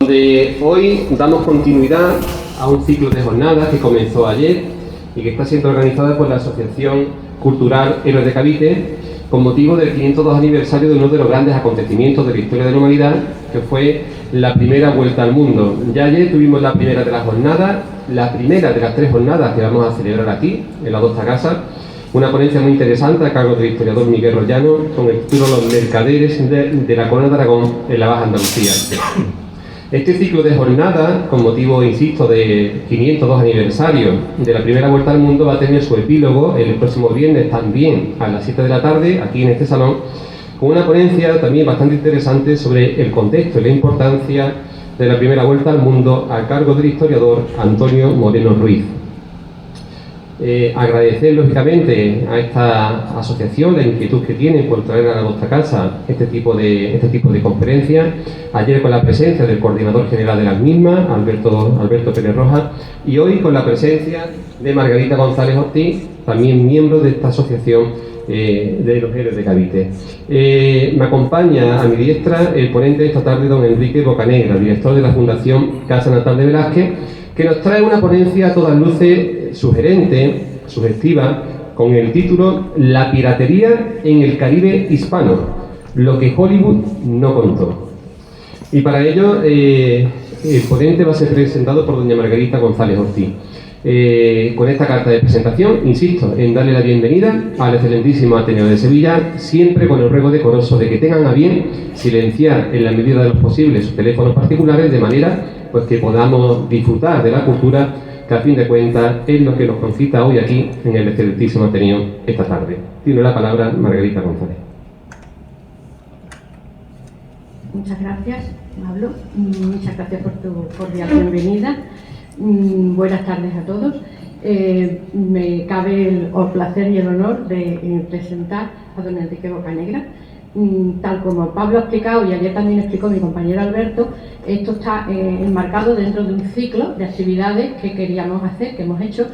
donde hoy damos continuidad a un ciclo de jornadas que comenzó ayer y que está siendo organizada por la Asociación Cultural Héroes de Cavite con motivo del 502 aniversario de uno de los grandes acontecimientos de la historia de la humanidad, que fue la primera vuelta al mundo. Ya ayer tuvimos la primera de las jornadas, la primera de las 3 jornadas que vamos a celebrar aquí, en la Dosta Casa, una ponencia muy interesante a cargo del historiador Miguel Rollano, con el título Los mercaderes de la Corona de Aragón en la Baja Andalucía. Este ciclo de jornadas, con motivo, insisto, de 502 aniversario de la primera vuelta al mundo, va a tener su epílogo el próximo viernes también a las 7 de la tarde, aquí en este salón, con una ponencia también bastante interesante sobre el contexto y la importancia de la primera vuelta al mundo a cargo del historiador Antonio Moreno Ruiz. Agradecer lógicamente a esta asociación la inquietud que tienen por traer a nuestra casa este tipo de conferencias. Ayer con la presencia del coordinador general de las mismas, Alberto Pérez Rojas, y hoy con la presencia de Margarita González Ortiz, también miembro de esta asociación de los Héroes de Cavite. Me acompaña a mi diestra el ponente de esta tarde, don Enrique Bocanegra, director de la Fundación Casa Natal de Velázquez, que nos trae una ponencia a todas luces sugerente, sugestiva, con el título La piratería en el Caribe hispano, lo que Hollywood no contó. Y para ello el ponente va a ser presentado por doña Margarita González Ortiz. Con esta carta de presentación, insisto en darle la bienvenida al excelentísimo Ateneo de Sevilla, siempre con el ruego decoroso de que tengan a bien silenciar en la medida de lo posible sus teléfonos particulares, de manera pues que podamos disfrutar de la cultura, que a fin de cuentas es lo que nos concita hoy aquí en el excelentísimo Ateneo esta tarde. Tiene la palabra Margarita González. Muchas gracias, Pablo. Muchas gracias por tu cordial bienvenida. Buenas tardes a todos. Me cabe el placer y el honor de presentar a don Enrique Bocanegra. Tal como Pablo ha explicado y ayer también explicó mi compañero Alberto, esto está enmarcado dentro de un ciclo de actividades que queríamos hacer, que hemos hecho,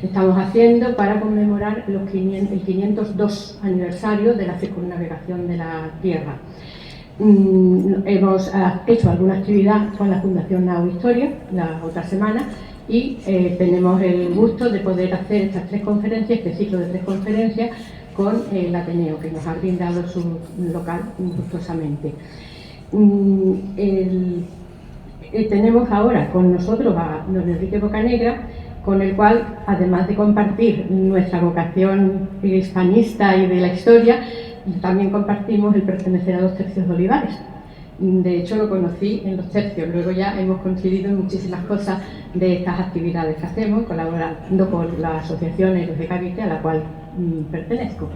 estamos haciendo para conmemorar el 502 aniversario de la circunnavegación de la Tierra. Hemos hecho alguna actividad con la Fundación Nao Historia la otra semana y tenemos el gusto de poder hacer estas 3 conferencias, este ciclo de 3 conferencias con el Ateneo, que nos ha brindado su local gustosamente. Tenemos ahora con nosotros a don Enrique Bocanegra, con el cual, además de compartir nuestra vocación hispanista y de la historia, también compartimos el pertenecer a los tercios de Olivares. De hecho, lo conocí en los tercios. Luego ya hemos coincidido en muchísimas cosas de estas actividades que hacemos, colaborando con la Asociación Héroes de Cavite, a la cual pertenezco.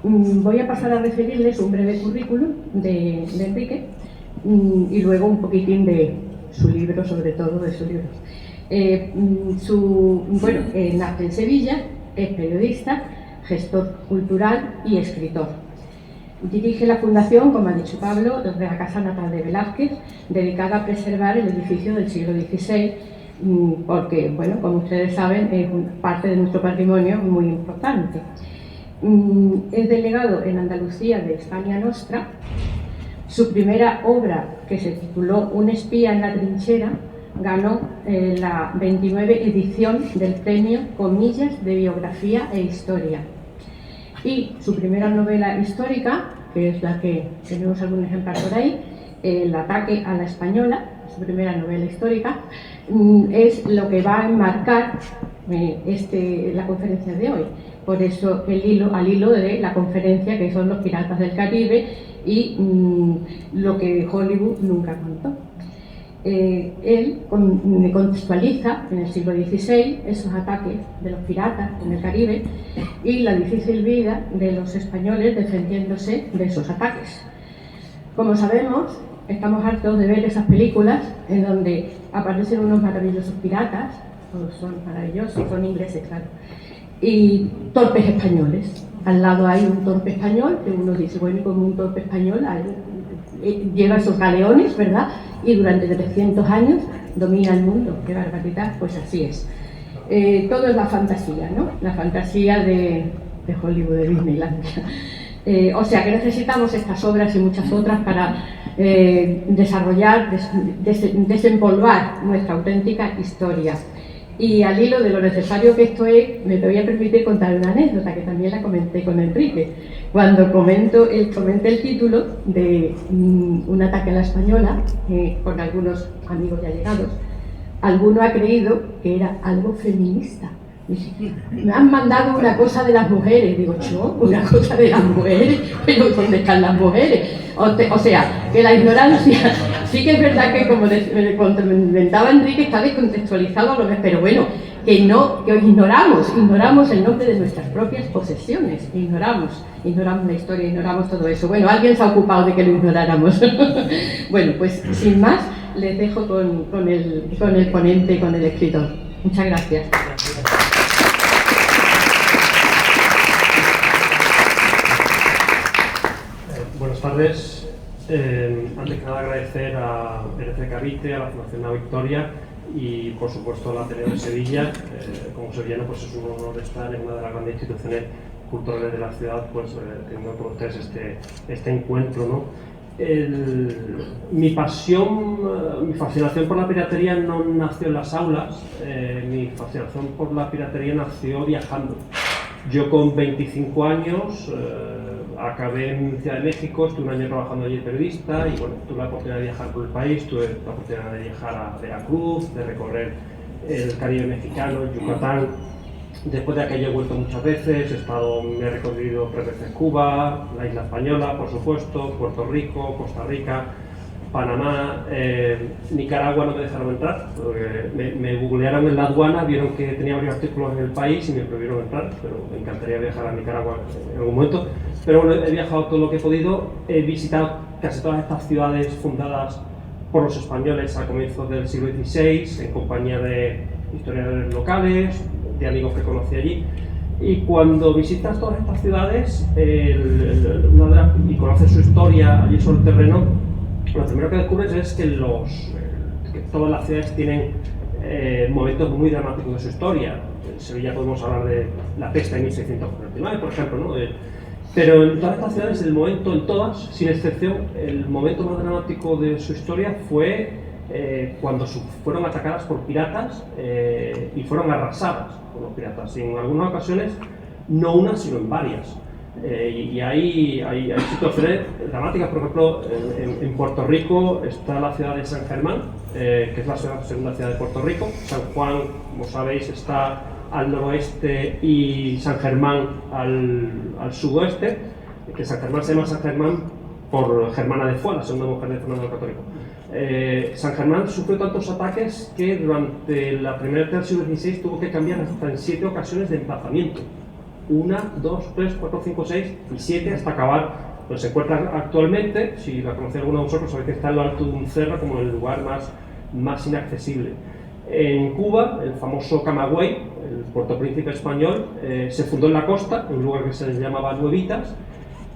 Voy a pasar a referirles un breve currículum de Enrique y luego un poquitín de su libro, sobre todo de su libro. Nace en Sevilla, es periodista, gestor cultural y escritor. Dirige la fundación, como ha dicho Pablo, de la Casa Natal de Velázquez, dedicada a preservar el edificio del siglo XVI, porque, bueno, como ustedes saben, es parte de nuestro patrimonio muy importante. Es delegado en Andalucía de Hispania Nostra. Su primera obra, que se tituló Un espía en la trinchera, ganó la 29 edición del premio Comillas de Biografía e Historia. Y su primera novela histórica, que es la que tenemos algún ejemplar por ahí, El ataque a la española, su primera novela histórica, es lo que va a enmarcar la conferencia de hoy. Por eso al hilo de la conferencia, que son los piratas del Caribe y lo que Hollywood nunca contó. Él contextualiza en el siglo XVI esos ataques de los piratas en el Caribe y la difícil vida de los españoles defendiéndose de esos ataques. Como sabemos, estamos hartos de ver esas películas en donde aparecen unos maravillosos piratas, todos son maravillosos, son ingleses, claro, y torpes españoles. Al lado hay un torpe español, que uno dice, bueno, como un torpe español lleva esos galeones, ¿verdad? Y durante 300 años domina el mundo. ¡Qué barbaridad! Pues así es. Todo es la fantasía, ¿no? La fantasía de Hollywood, de Disneylandia. O sea que necesitamos estas obras y muchas otras para desarrollar, desempolvar nuestra auténtica historia. Y al hilo de lo necesario que esto es, me voy a permitir contar una anécdota que también la comenté con Enrique. Cuando comenté el título de Un ataque a la española, con algunos amigos ya llegados, alguno ha creído que era algo feminista. Me han mandado una cosa de las mujeres. Digo, yo, una cosa de las mujeres, pero ¿dónde están las mujeres? O sea, que la ignorancia, sí que es verdad que como comentaba Enrique, está descontextualizado a lo mejor, pero bueno, que ignoramos el nombre de nuestras propias posesiones, ignoramos la historia, ignoramos todo eso. Bueno, alguien se ha ocupado de que lo ignoráramos. Bueno, pues sin más, les dejo con el ponente, con el escritor. Muchas gracias. Buenas tardes. Antes que nada agradecer a RC Cavite, a la Fundación La Victoria y por supuesto al Ateneo de Sevilla. Como sevillano, pues es un honor estar en una de las grandes instituciones culturales de la ciudad, pues teniendo con ustedes este encuentro, ¿no? Mi fascinación por la piratería no nació en las aulas. Mi fascinación por la piratería nació viajando. Yo con 25 años acabé en Ciudad de México, estuve un año trabajando allí de periodista y bueno, tuve la oportunidad de viajar por el país, tuve la oportunidad de viajar a Veracruz, de recorrer el Caribe mexicano, Yucatán. Después de aquello he vuelto muchas veces, me he recorrido 3 veces Cuba, la isla española, por supuesto, Puerto Rico, Costa Rica, Panamá, Nicaragua no me dejaron entrar, porque me googlearon en la aduana, vieron que tenía varios artículos en El País y me prohibieron entrar, pero me encantaría viajar a Nicaragua en algún momento. Pero bueno, he viajado todo lo que he podido, he visitado casi todas estas ciudades fundadas por los españoles a comienzos del siglo XVI, en compañía de historiadores locales, de amigos que conocí allí. Y cuando visitas todas estas ciudades y conoces su historia allí sobre el terreno, lo primero que descubres es que todas las ciudades tienen momentos muy dramáticos de su historia. En Sevilla podemos hablar de la peste de 1649, por ejemplo, ¿no? Pero en todas estas ciudades, en todas, sin excepción, el momento más dramático de su historia fue cuando fueron atacadas por piratas y fueron arrasadas por los piratas. Y en algunas ocasiones, no una, sino en varias. Y hay situaciones dramáticas. Por ejemplo, en Puerto Rico está la ciudad de San Germán, que es la segunda ciudad de Puerto Rico. San Juan, como sabéis, está al noroeste y San Germán al sudoeste, que San Germán se llama San Germán por Germana de Foix, la segunda mujer de Fernando el Católico. San Germán sufrió tantos ataques que durante la primera mitad del siglo XVI tuvo que cambiar hasta en 7 ocasiones de emplazamiento. 1, 2, 3, 4, 5, 6 y 7 hasta acabar. Pues se encuentra actualmente, si la conocéis alguno de vosotros, sabéis que está en lo alto de un cerro como el lugar más inaccesible. En Cuba, el famoso Camagüey, el Puerto Príncipe español, se fundó en la costa, en un lugar que se llamaba Nuevitas,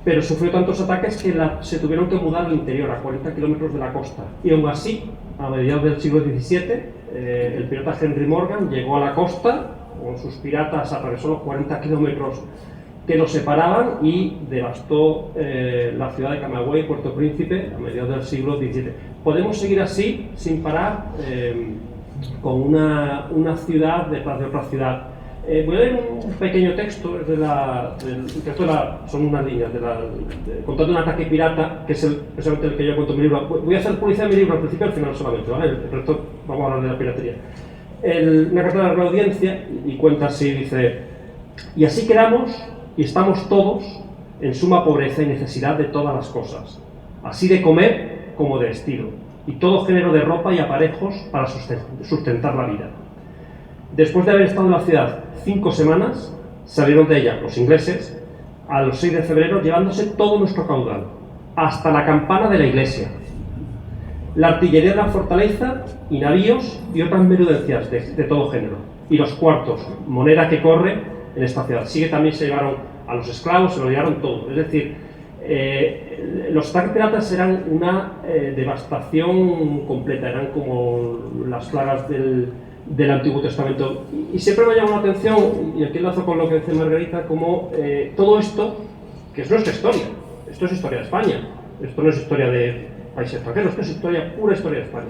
pero sufrió tantos ataques que se tuvieron que mudar al interior, a 40 kilómetros de la costa. Y aún así, a mediados del siglo XVII, el pirata Henry Morgan llegó a la costa, con sus piratas atravesó los 40 kilómetros que los separaban y devastó la ciudad de Camagüey, Puerto Príncipe, a mediados del siglo XVII. Podemos seguir así, sin parar, con una ciudad detrás de otra ciudad. Voy a leer un pequeño texto, son unas líneas, contando un ataque pirata, que es precisamente el que yo cuento en mi libro. Voy a hacer publicidad de mi libro al principio y al final solamente, ¿vale? El resto vamos a hablar de la piratería. Una carta de la audiencia y cuenta así, dice: y así quedamos y estamos todos en suma pobreza y necesidad de todas las cosas, así de comer como de vestido, y todo género de ropa y aparejos para sustentar la vida. Después de haber estado en la ciudad 5 semanas, salieron de ella los ingleses a los 6 de febrero llevándose todo nuestro caudal, hasta la campana de la iglesia, la artillería de la fortaleza y navíos y otras menudencias de todo género, y los cuartos, moneda que corre en esta ciudad. También se llevaron a los esclavos, se lo llevaron todo. Es decir, los ataques piratas eran una devastación completa, eran como las plagas del Antiguo Testamento. Y siempre me ha llamado la atención, y aquí enlazo con lo que dice Margarita, como todo esto que es nuestra historia. Esto es historia de España, esto no es historia de países extranjeros, esto es historia, pura historia de España.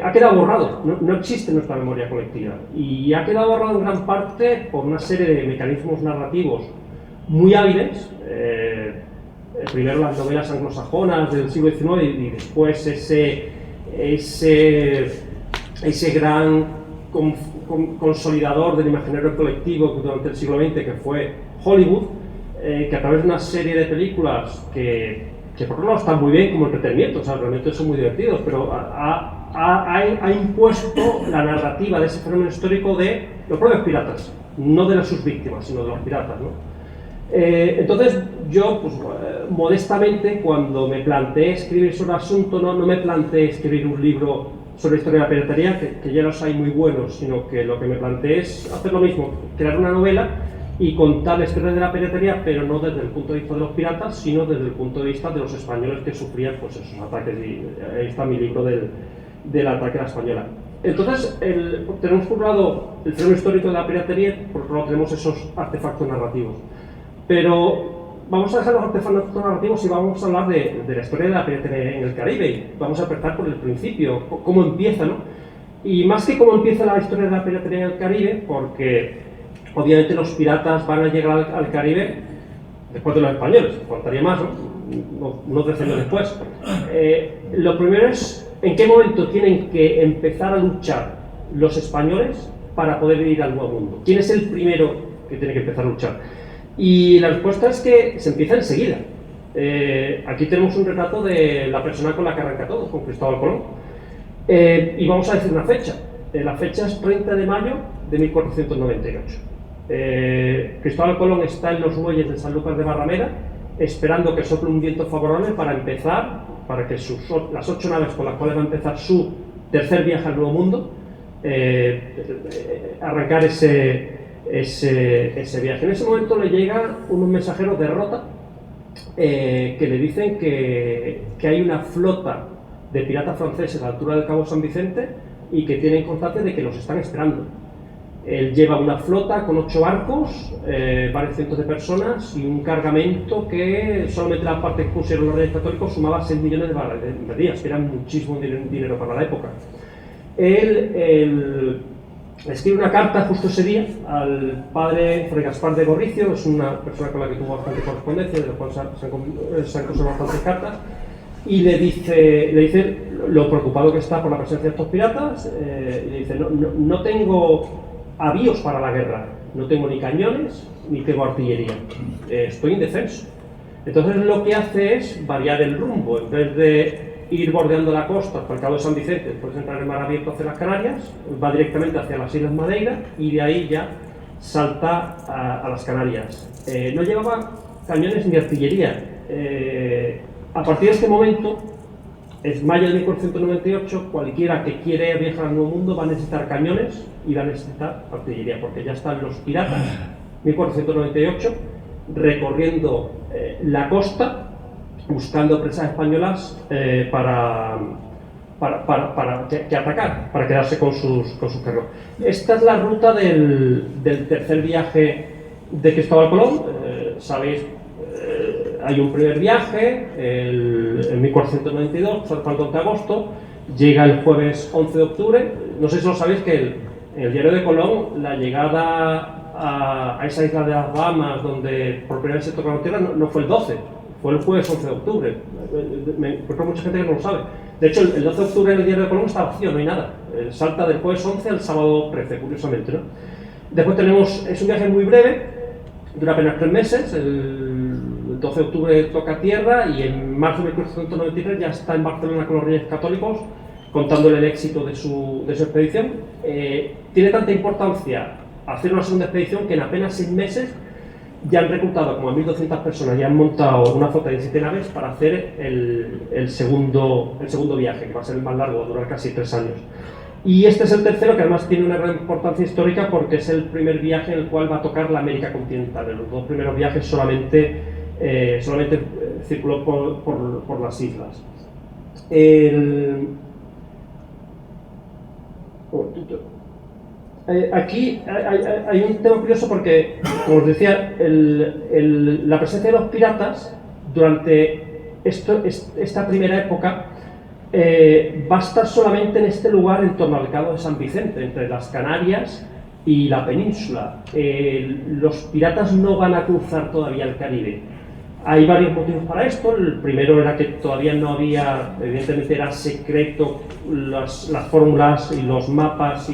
Ha quedado borrado, no existe en nuestra memoria colectiva, y ha quedado borrado en gran parte por una serie de mecanismos narrativos muy hábiles. Primero las novelas anglosajonas del siglo XIX y después ese gran consolidador del imaginario colectivo durante el siglo XX que fue Hollywood, que a través de una serie de películas que por un lado están muy bien como entretenimiento, o sea, realmente son muy divertidos, pero ha impuesto la narrativa de ese fenómeno histórico de los propios piratas, no de sus víctimas, sino de los piratas, ¿no? Entonces yo, pues, modestamente, cuando me planteé escribir sobre el asunto, no me planteé escribir un libro sobre la historia de la piratería, que ya los hay muy buenos, sino que lo que me planteé es hacer lo mismo, crear una novela y contar la historia de la piratería, pero no desde el punto de vista de los piratas, sino desde el punto de vista de los españoles que sufrían, pues, esos ataques, y ahí está mi libro del ataque a la española. Entonces, tenemos por un lado el fenómeno histórico de la piratería, por otro lado tenemos esos artefactos narrativos. Pero vamos a dejar los artefactos narrativos y vamos a hablar de la historia de la piratería en el Caribe. Vamos a empezar por el principio, cómo empieza, ¿no? Y más que cómo empieza la historia de la piratería en el Caribe, porque obviamente los piratas van a llegar al Caribe después de los españoles, faltaría más, ¿no? Unos decenios después. Lo primero es en qué momento tienen que empezar a luchar los españoles para poder ir al Nuevo Mundo. ¿Quién es el primero que tiene que empezar a luchar? Y la respuesta es que se empieza enseguida. Aquí tenemos un retrato de la persona con la que arranca todo, con Cristóbal Colón. Y vamos a decir una fecha. La fecha es 30 de mayo de 1498. Cristóbal Colón está en los muelles de Sanlúcar de Barrameda, esperando que sople un viento favorable para empezar, para que las 8 naves con las cuales va a empezar su tercer viaje al Nuevo Mundo, arrancar ese viaje. En ese momento le llegan unos mensajeros de Rota que le dicen que hay una flota de piratas franceses a la altura del Cabo San Vicente y que tienen constancia de que los están esperando. Él lleva una flota con 8 barcos, varios cientos de personas y un cargamento que solamente la parte que pusieron los Reyes Católicos sumaba 6 millones de baladías, que era muchísimo dinero para la época. Él escribe una carta justo ese día al padre Fray Gaspar de Gorricio, es una persona con la que tuvo bastante correspondencia, de la cual se han conservado bastantes cartas, y le dice lo preocupado que está por la presencia de estos piratas, y le dice, no tengo avíos para la guerra, no tengo ni cañones, ni tengo artillería, estoy indefenso. Entonces lo que hace es variar el rumbo, en vez de ir bordeando la costa hasta el Cabo de San Vicente, después de entrar en mar abierto hacia las Canarias, va directamente hacia las Islas Madeira y de ahí ya salta a las Canarias. No llevaba cañones ni artillería. A partir de este momento, es mayo de 1498, cualquiera que quiere viajar al Nuevo Mundo va a necesitar cañones y va a necesitar artillería, porque ya están los piratas, 1498, recorriendo la costa, buscando presas españolas para atacar, para quedarse con sus carros. Esta es la ruta del tercer viaje de Cristóbal Colón. Sabéis, hay un primer viaje, en 1492, zarpa el 12 de agosto, llega el jueves 11 de octubre. No sé si lo sabéis que en el diario de Colón, la llegada a esa isla de las Bahamas, donde por primera vez se tocaron tierra, no fue el 12. Fue el jueves 11 de octubre. Me encuentro mucha gente que no lo sabe. De hecho, el 12 de octubre en el diario de Colón está vacío, no hay nada. Salta del jueves 11 al sábado 13, curiosamente, ¿no? Después es un viaje muy breve, dura apenas 3 meses. El 12 de octubre toca tierra y en marzo de 1493 ya está en Barcelona con los Reyes Católicos, contándole el éxito de su expedición. Tiene tanta importancia hacer una segunda expedición que en apenas 6 meses ya han reclutado como a 1.200 personas y han montado una flota de 7 naves para hacer el segundo viaje, que va a ser el más largo, va a durar casi 3 años. Y este es el tercero, que además tiene una gran importancia histórica porque es el primer viaje en el cual va a tocar la América continental. En los 2 primeros viajes solamente circuló por las islas. Aquí hay un tema curioso porque, como os decía, la presencia de los piratas durante esta primera época va a estar solamente en este lugar en torno al Cabo de San Vicente, entre las Canarias y la península. Los piratas no van a cruzar todavía el Caribe. Hay varios motivos para esto. El primero era que todavía no había, evidentemente era secreto las fórmulas y los mapas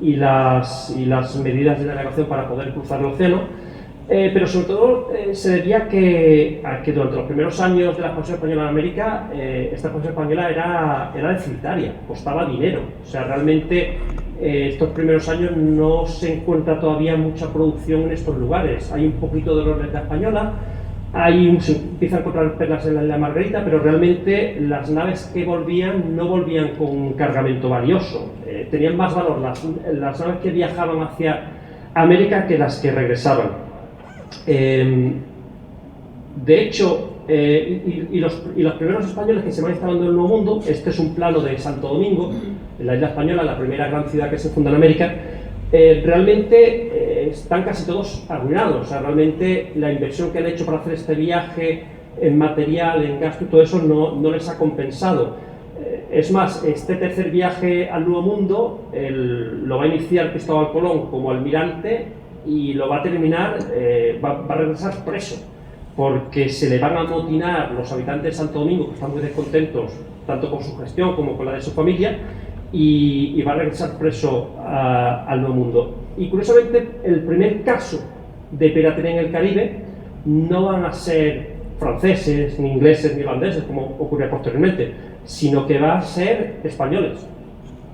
y las medidas de navegación para poder cruzar el océano, pero sobre todo se debía a que durante los primeros años de la expansión española en América, esta expansión española era deficitaria, costaba dinero. O sea, realmente estos primeros años no se encuentra todavía mucha producción en estos lugares. Hay un poquito de lorneta española, se empieza a encontrar perlas en la isla Margarita, pero realmente las naves que volvían no volvían con un cargamento valioso. Tenían más valor las naves que viajaban hacia América que las que regresaban. De hecho, los primeros españoles que se van instalando en el Nuevo Mundo, este es un plano de Santo Domingo, en la isla española, la primera gran ciudad que se funda en América, realmente están casi todos arruinados. O sea, realmente la inversión que han hecho para hacer este viaje en material, en gasto y todo eso no les ha compensado. Es más, este tercer viaje al Nuevo Mundo lo va a iniciar Cristóbal Colón como almirante y lo va a terminar, va a regresar preso, porque se le van a amotinar los habitantes de Santo Domingo, que están muy descontentos tanto con su gestión como con la de su familia, y va a regresar preso al Nuevo Mundo. Y curiosamente, el primer caso de piratería en el Caribe no van a ser franceses, ni ingleses, ni holandeses, como ocurrió posteriormente, sino que va a ser españoles.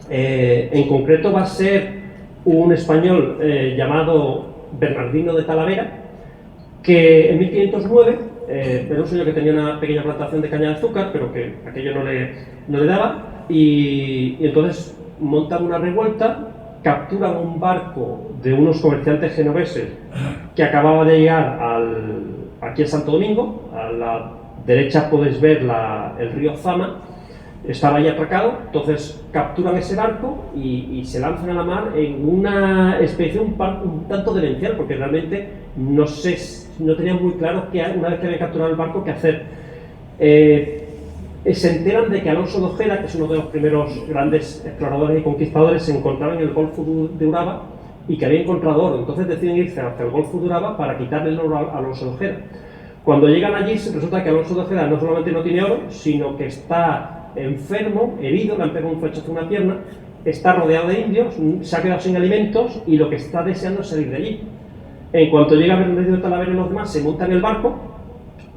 En concreto va a ser un español llamado Bernardino de Talavera, que en 1509, era un señor que tenía una pequeña plantación de caña de azúcar, pero que aquello no le daba, y entonces montan una revuelta, capturan un barco de unos comerciantes genoveses que acababa de llegar aquí a Santo Domingo. A la derecha podéis ver el río Zama, estaba ahí atracado. Entonces capturan ese barco y se lanzan a la mar en una expedición un tanto demencial, porque realmente no tenían muy claro una vez que habían capturado el barco qué hacer. Se enteran de que Alonso de Ojeda, que es uno de los primeros grandes exploradores y conquistadores, se encontraba en el Golfo de Uraba y que había encontrado oro. Entonces deciden irse hacia el Golfo de Uraba para quitarle el oro a Alonso de Ojeda. Cuando llegan allí resulta que Alonso de Ojeda no solamente no tiene oro, sino que está enfermo, herido, le han pegado un flechazo en una pierna, está rodeado de indios, se ha quedado sin alimentos y lo que está deseando es salir de allí. En cuanto llega Bernardino de Talavera y los demás, se montan en el barco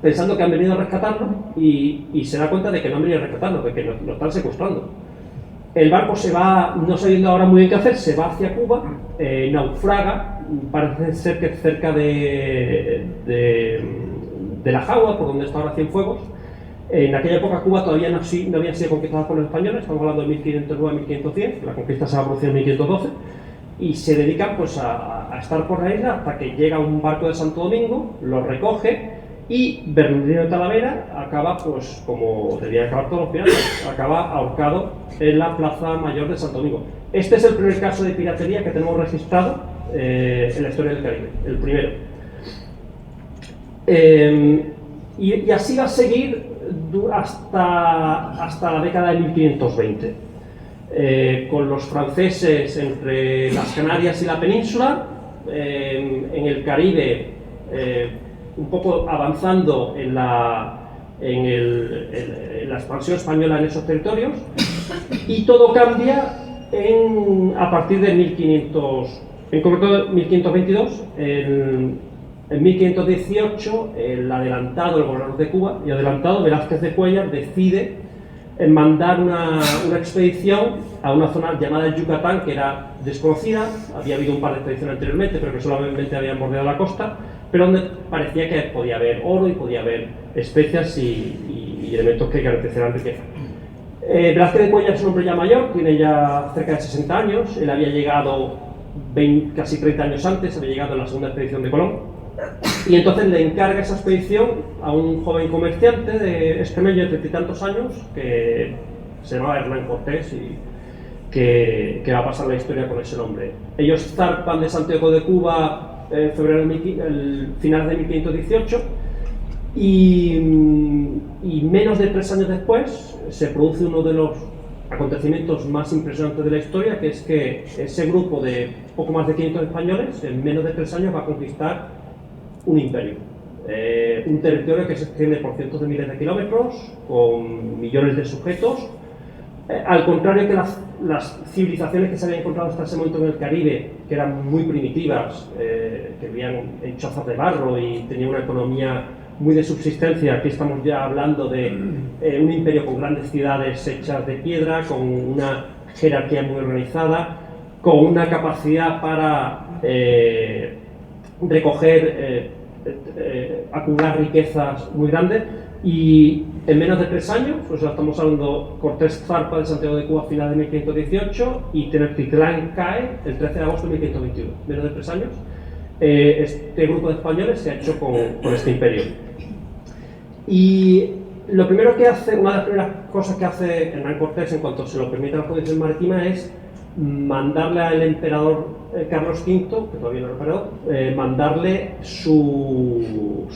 pensando que han venido a rescatarlo y se da cuenta de que no han venido a rescatarlo, de que lo están secuestrando. El barco se va, no sabiendo ahora muy bien qué hacer, se va hacia Cuba, naufraga, parece ser que cerca de La Jagua, por donde está ahora Cienfuegos. En aquella época Cuba todavía no había sido conquistada por los españoles, estamos hablando de 1509-1510, la conquista se va a producir en 1512, y se dedican pues a estar por la isla hasta que llega un barco de Santo Domingo, lo recoge, y Bernardino de Talavera acaba, pues como debía acabar todos los piratas, acaba ahorcado en la Plaza Mayor de Santo Domingo. Este es el primer caso de piratería que tenemos registrado en la historia del Caribe, el primero. Y así va a seguir hasta la década de 1520, con los franceses entre las Canarias y la península, en el Caribe, un poco avanzando en la expansión española en esos territorios, y todo cambia a partir de 1500, en concreto 1522. En 1518, el gobernador de Cuba y adelantado, Velázquez de Cuéllar, decide mandar una expedición a una zona llamada Yucatán, que era desconocida. Había habido un par de expediciones anteriormente, pero que solamente habían bordeado la costa, pero donde parecía que podía haber oro y podía haber especias y elementos que garantizarán riqueza. Velázquez de Cuéllar es un hombre ya mayor, tiene ya cerca de 60 años, él había llegado casi 30 años antes, había llegado en la segunda expedición de Colón, y entonces le encarga esa expedición a un joven comerciante de extremeño de 30 y tantos años, que se llamaba Hernán Cortés, que va a pasar la historia con ese nombre. Ellos zarpan de Santiago de Cuba finales de 1518 y menos de 3 años después se produce uno de los acontecimientos más impresionantes de la historia, que es que ese grupo de poco más de 500 españoles en menos de 3 años va a conquistar un imperio. Un territorio que se extiende por cientos de miles de kilómetros, con millones de sujetos. Al contrario que las civilizaciones que se habían encontrado hasta ese momento en el Caribe, que eran muy primitivas, que vivían en chozas de barro y tenían una economía muy de subsistencia, aquí estamos ya hablando de un imperio con grandes ciudades hechas de piedra, con una jerarquía muy organizada, con una capacidad para recoger, acumular riquezas muy grandes. Y en menos de 3 años, pues estamos hablando, Cortés zarpa de Santiago de Cuba a finales de 1518 y Tenochtitlán cae el 13 de agosto de 1521. Menos de 3 años, este grupo de españoles se ha hecho con este imperio. Y lo primero que hace, una de las primeras cosas que hace Hernán Cortés en cuanto se lo permite la jurisdicción marítima es mandarle al emperador Carlos V, que todavía no era emperador, mandarle su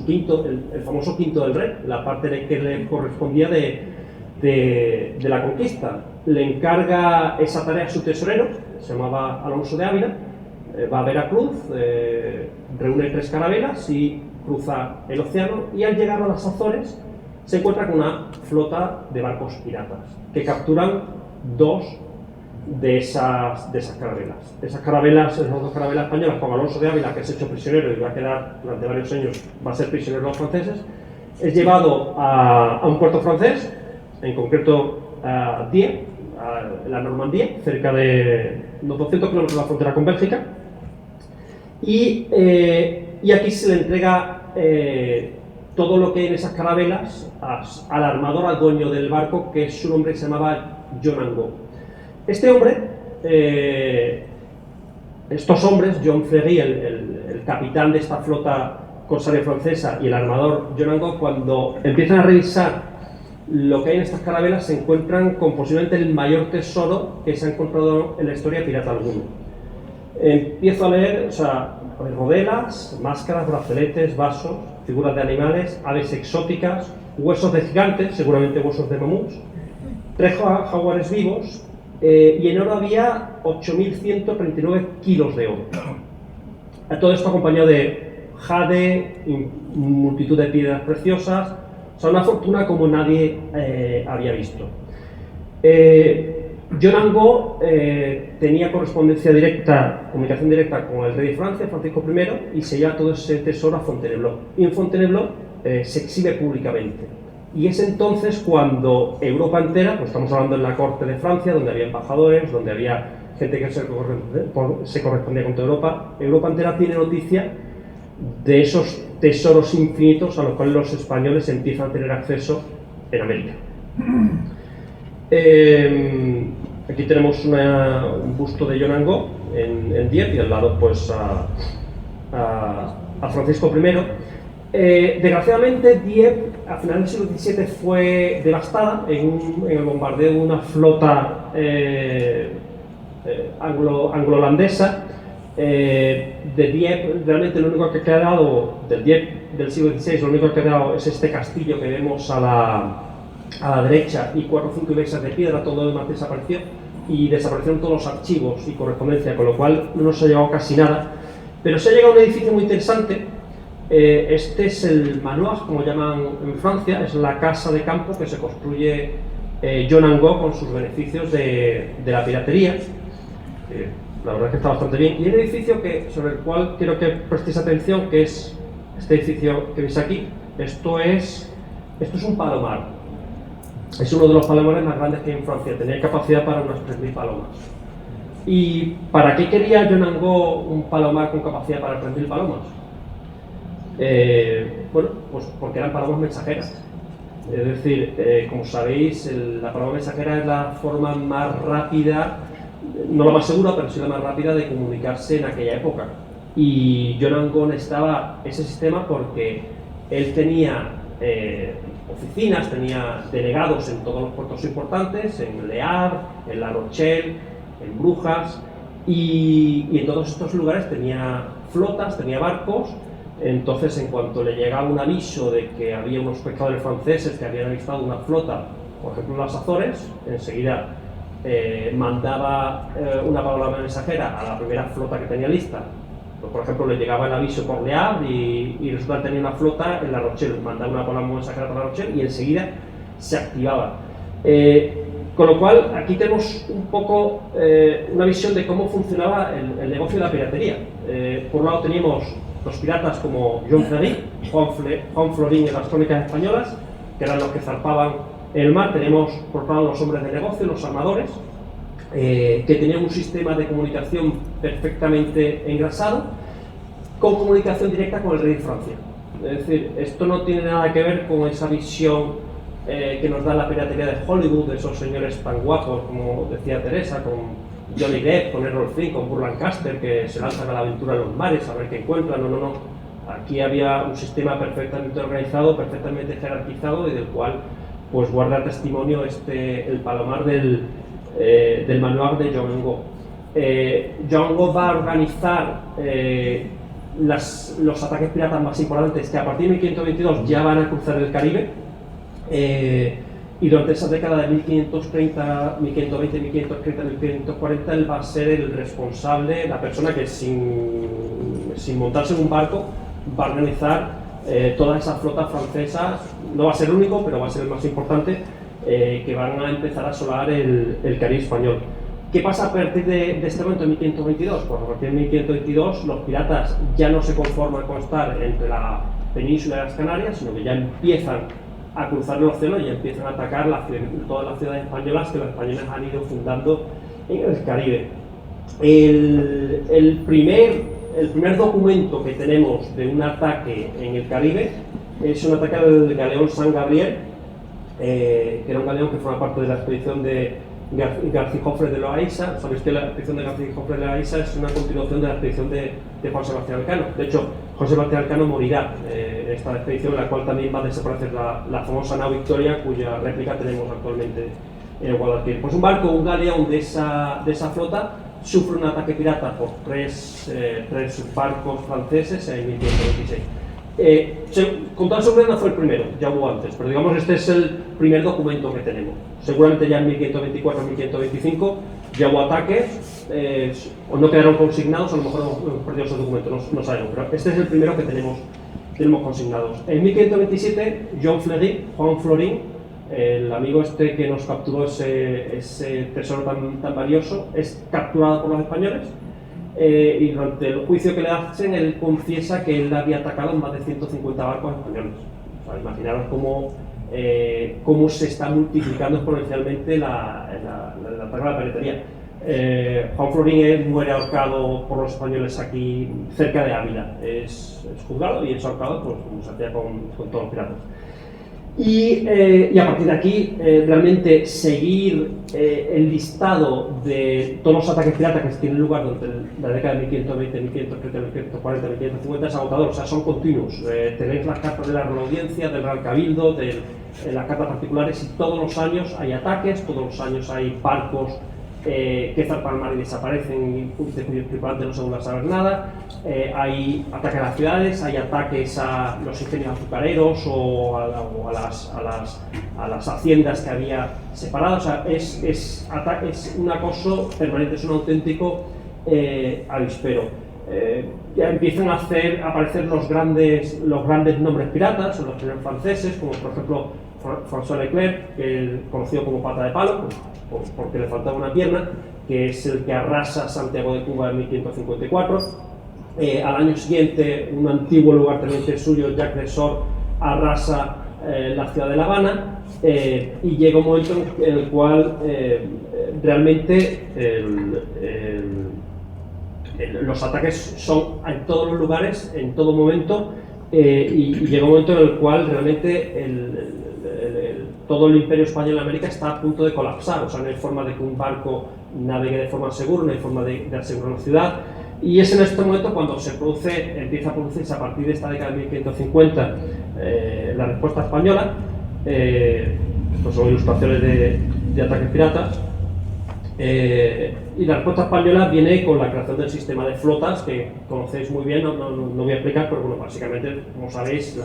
quinto, el famoso quinto del rey, la parte que le correspondía de la conquista. Le encarga esa tarea a su tesorero, se llamaba Alonso de Ávila, va a Veracruz, reúne 3 carabelas y cruza el océano, y al llegar a las Azores se encuentra con una flota de barcos piratas que capturan 2 de esas carabelas. Esas 2 carabelas españolas, con Alonso de Ávila, que es hecho prisionero y va a quedar durante varios años, va a ser prisionero de los franceses, es llevado a un puerto francés, en concreto a Dieppe, a la Normandía, cerca de unos 200 kilómetros de la frontera con Bélgica, y aquí se le entrega todo lo que hay en esas carabelas al armador, al dueño del barco, que su nombre se llamaba John Angot. Este hombre, estos hombres, John Fleury, el capitán de esta flota corsaria francesa, y el armador John Angot, cuando empiezan a revisar lo que hay en estas carabelas, se encuentran con posiblemente el mayor tesoro que se ha encontrado en la historia pirata alguno. Empiezo a leer, rodelas, máscaras, brazaletes, vasos, figuras de animales, aves exóticas, huesos de gigantes, seguramente huesos de mamuts, 3 jaguares vivos, y en oro había 8.139 kilos de oro. Todo esto acompañado de jade, multitud de piedras preciosas, una fortuna como nadie había visto. John Angot tenía correspondencia directa, comunicación directa con el rey de Francia, Francisco I, y se lleva todo ese tesoro a Fontainebleau. Y en Fontainebleau se exhibe públicamente. Y es entonces cuando Europa entera, pues estamos hablando en la corte de Francia, donde había embajadores, donde había gente que se correspondía con toda Europa entera tiene noticia de esos tesoros infinitos a los cuales los españoles empiezan a tener acceso en América. Aquí tenemos un busto de John Angot en Dieppe, y al lado pues a Francisco I. Desgraciadamente Dieppe a finales del siglo XVII fue devastada en el bombardeo de una flota anglo-holandesa. De Dieppe, realmente lo único que ha quedado del Dieppe del siglo XVI, lo único que ha quedado es este castillo que vemos a la derecha y 4 o 5 iglesias de piedra. Todo lo demás desapareció y desaparecieron todos los archivos y correspondencia, con lo cual no se ha llegado casi nada, pero se ha llegado a un edificio muy interesante. Este es el manoir, como llaman en Francia, es la casa de campo que se construye John Angot con sus beneficios de la piratería. La verdad es que está bastante bien, y el edificio sobre el cual quiero que prestéis atención, que es este edificio que veis aquí. Esto es un palomar. Es uno de los palomares más grandes que hay en Francia, tenía capacidad para unas 3.000 palomas. ¿Y para qué quería John Angot un palomar con capacidad para 3.000 palomas? Bueno, pues porque eran palomas mensajeras. Es decir, como sabéis, la paloma mensajera es la forma más rápida, no la más segura, pero sí la más rápida de comunicarse en aquella época. Y John Angot necesitaba ese sistema porque él tenía oficinas, tenía delegados en todos los puertos importantes, en Le Havre, en La Rochelle, en Brujas, y en todos estos lugares tenía flotas, tenía barcos. Entonces, en cuanto le llegaba un aviso de que había unos pescadores franceses que habían avistado una flota, por ejemplo en las Azores, enseguida mandaba una palabra mensajera a la primera flota que tenía lista. Por ejemplo, le llegaba el aviso por Le Havre y resulta que tenía una flota en La Rochelle, mandaba una palabra mensajera para La Rochelle y enseguida se activaba. Con lo cual, aquí tenemos un poco una visión de cómo funcionaba el negocio de la piratería. Por un lado teníamos los piratas como Jean Ferry, Juan Florín en las crónicas españolas, que eran los que zarpaban el mar. Tenemos por otro lado los hombres de negocio, los armadores, que tenían un sistema de comunicación perfectamente engrasado, con comunicación directa con el rey de Francia. Es decir, esto no tiene nada que ver con esa visión que nos da la piratería de Hollywood, de esos señores tan guapos, como decía Teresa, con Johnny Depp, con Errol Flynn, con Burr Lancaster, que se lanzan a la aventura en los mares a ver qué encuentran. No. Aquí había un sistema perfectamente organizado, perfectamente jerarquizado y del cual pues guarda testimonio el palomar del manual de John Ngo. John Ngo va a organizar los ataques piratas más importantes, que a partir de 1522 ya van a cruzar el Caribe, y durante esa década de 1530, 1520, 1530, 1540 él va a ser el responsable, la persona que sin montarse en un barco va a organizar toda esa flota francesa. No va a ser el único, pero va a ser el más importante, que van a empezar a asolar el Caribe español. ¿Qué pasa a partir de este momento en 1522? Pues a partir de 1522 los piratas ya no se conforman con estar entre la península de las Canarias, sino que ya empiezan a cruzar el océano y ya empiezan a atacar todas las ciudades españolas que los españoles han ido fundando en el Caribe. El primer documento que tenemos de un ataque en el Caribe es un ataque al galeón San Gabriel, que era un galeón que forma parte de la expedición de García-Jofre de Loaiza. Sabéis que la expedición de García-Jofre de Loaiza es una continuación de la expedición de Juan Sebastián Elcano. De hecho, Juan Sebastián Elcano morirá en esta expedición, en la cual también va a desaparecer la famosa nao Victoria, cuya réplica tenemos actualmente en el Guadalquivir. Pues un galeón de esa flota sufre un ataque pirata por tres barcos franceses en 1526. Con toda seguridad no fue el primero, ya hubo antes, pero digamos este es el primer documento que tenemos. Seguramente ya en 1524 1525 ya hubo ataques, o no quedaron consignados, a lo mejor hemos perdido esos documentos, no sabemos, pero este es el primero que tenemos consignados. En 1527, Juan Florín, el amigo que nos capturó ese tesoro tan valioso, es capturado por los españoles. Y durante el juicio que le hacen, él confiesa que él había atacado en más de 150 barcos españoles. O sea, imaginaros cómo se está multiplicando exponencialmente el ataque a la piratería. Juan Florín muere ahorcado por los españoles aquí cerca de Ávila. Es juzgado y es ahorcado, pues, como se hacía con todos los piratas. Y a partir de aquí, realmente seguir el listado de todos los ataques piratas que tienen lugar durante la década de 1520, 1530, 1540, 1550 es agotador, o sea, son continuos. Tenéis las cartas de la Real Audiencia, del Real Cabildo, de las cartas particulares, y todos los años hay ataques, todos los años hay barcos que zarpan al mar y desaparecen, y de cuyos tripulantes no se vuelve a saber nada. Hay ataques a las ciudades, hay ataques a los ingenios azucareros o a las haciendas que había separadas. O sea, es un acoso permanente, es un auténtico avispero. Ya empiezan a aparecer los grandes nombres piratas, los primeros franceses, como por ejemplo François Leclerc, conocido como Pata de Palo, porque le faltaba una pierna, que es el que arrasa Santiago de Cuba en 1554. Al año siguiente, un antiguo lugarteniente suyo, Jacques Resort, arrasa la ciudad de La Habana, y llega un momento en el cual realmente los ataques son en todos los lugares, en todo momento, y llega un momento en el cual realmente todo el imperio español en América está a punto de colapsar. O sea, no hay forma de que un barco navegue de forma segura, no hay forma de asegurar una ciudad. Y es en este momento cuando empieza a producirse a partir de esta década de 1550 la respuesta española, Estos son ilustraciones de ataques piratas. Y la respuesta española viene con la creación del sistema de flotas, que conocéis muy bien, no voy a explicar, pero bueno, básicamente, como sabéis,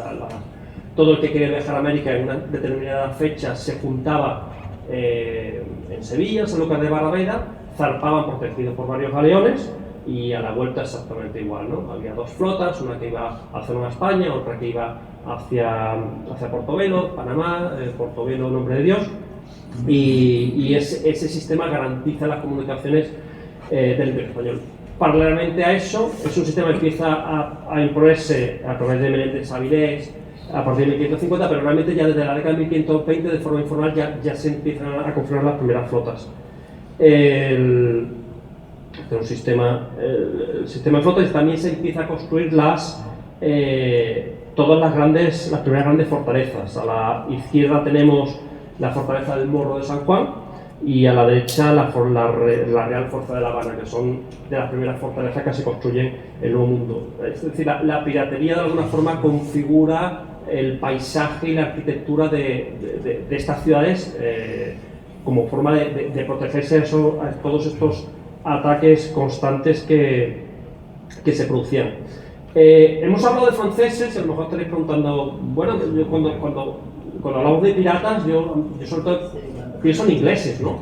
todo el que quería viajar a América en una determinada fecha se juntaba en Sevilla, en San Lucas de Barrameda, zarpaban protegidos por varios galeones, y a la vuelta exactamente igual, ¿no? Había dos flotas, una que iba hacia Nueva España, otra que iba hacia Portobelo, Panamá, Portobelo, Nombre de Dios, y ese sistema garantiza las comunicaciones del Imperio Español. Paralelamente a eso, es un sistema que empieza a imponerse a través de Menéndez Avilés a partir de 1550, pero realmente ya desde la década de 1520, de forma informal, ya se empiezan a configurar las primeras flotas. El sistema de flotas, y también se empieza a construir todas las primeras grandes fortalezas. A la izquierda tenemos la fortaleza del Morro de San Juan, y a la derecha la Real Fuerza de La Habana, que son de las primeras fortalezas que se construyen en el Nuevo Mundo. Es decir, la piratería de alguna forma configura el paisaje y la arquitectura de estas ciudades como forma de protegerse a todos estos ataques constantes que se producían. Hemos hablado de franceses, y a lo mejor estaréis preguntando, bueno, yo cuando hablamos de piratas, yo sobre todo pienso en ingleses, ¿no?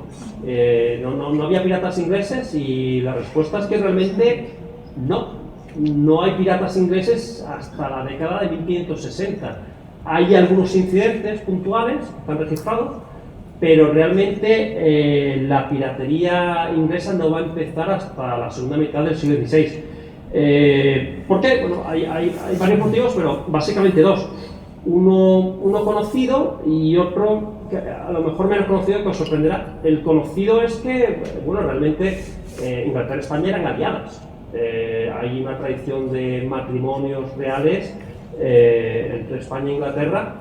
No había piratas ingleses, y la respuesta es que realmente no hay piratas ingleses hasta la década de 1560. Hay algunos incidentes puntuales, están registrados, pero realmente la piratería inglesa no va a empezar hasta la segunda mitad del siglo XVI. ¿Por qué? Bueno, hay varios motivos, pero básicamente dos. Uno conocido y otro que a lo mejor menos conocido, que os sorprenderá. El conocido es que, bueno, realmente Inglaterra y España eran aliadas. Hay una tradición de matrimonios reales entre España e Inglaterra.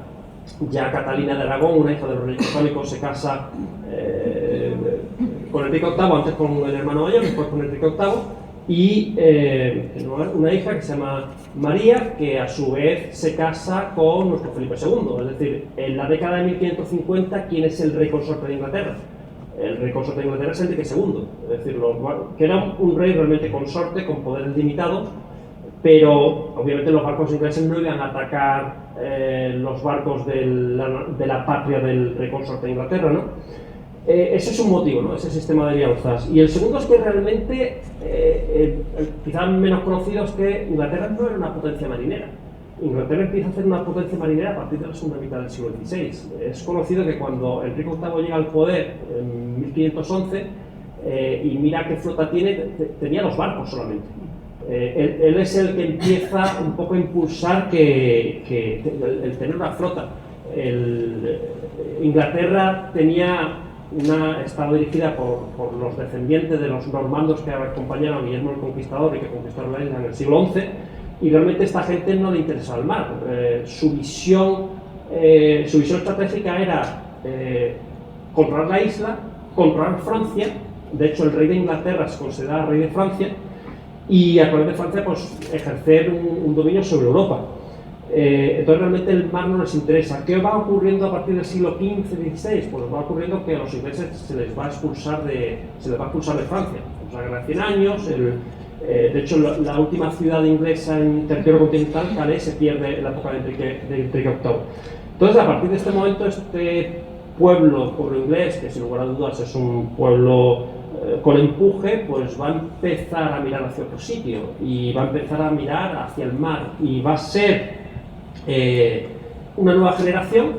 Ya Catalina de Aragón, una hija de los reyes católicos, se casa con Enrique VIII, antes con el hermano mayor, después con Enrique VIII, y una hija que se llama María, que a su vez se casa con nuestro Felipe II. Es decir, en la década de 1550, ¿quién es el rey consorte de Inglaterra? El rey consorte de Inglaterra es Enrique II, es decir, que era un rey realmente consorte con poderes limitados, pero obviamente los barcos ingleses no iban a atacar los barcos de la patria del rey consorte de Inglaterra, ¿no? Ese es un motivo, ¿no? Ese sistema de alianzas. Y el segundo es que realmente, quizás menos conocido, es que Inglaterra no era una potencia marinera. Inglaterra empieza a ser una potencia marinera a partir de la segunda mitad del siglo XVI. Es conocido que cuando Enrique VIII llega al poder en 1511 y mira qué flota tenía 2 barcos solamente. Él es el que empieza un poco a impulsar el tener una flota. Inglaterra estaba dirigida por los descendientes de los normandos que acompañaron a Guillermo el Conquistador y que conquistaron la isla en el siglo XI, y realmente a esta gente no le interesaba el mar. Su visión estratégica era controlar la isla, controlar Francia. De hecho, el rey de Inglaterra se consideraba rey de Francia, y a través de Francia pues ejercer un dominio sobre Europa. Entonces realmente el mar no les interesa. ¿Qué va ocurriendo a partir del siglo XV-XVI? Pues va ocurriendo que a los ingleses se les va a expulsar de Francia. La guerra de 100 años, de hecho la última ciudad inglesa en territorio continental, Calais, se pierde en la época de Enrique VIII. Entonces a partir de este momento este pueblo inglés, que sin lugar a dudas es un pueblo con empuje, pues va a empezar a mirar hacia otro sitio, y va a empezar a mirar hacia el mar, y va a ser una nueva generación